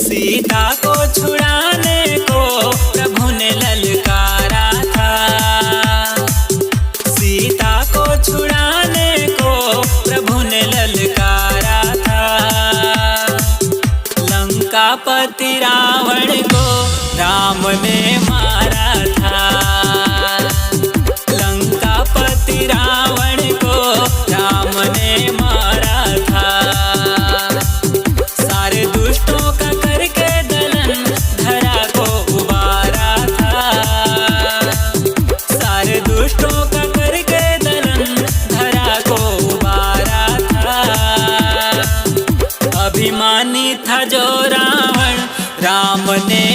सीता को छुड़ाने को प्रभु ने ललकारा था। सीता को छुड़ाने को प्रभु ने ललकारा था। लंकापति रावण को राम ने मारा था। लंकापति रावण को राम ने मारा था। सारे दुष्टों का करके दलन धरा को उबारा था। सारे दुष्टों का करके दलन धरा को उबारा था। अभिमानी था जो रावण राम ने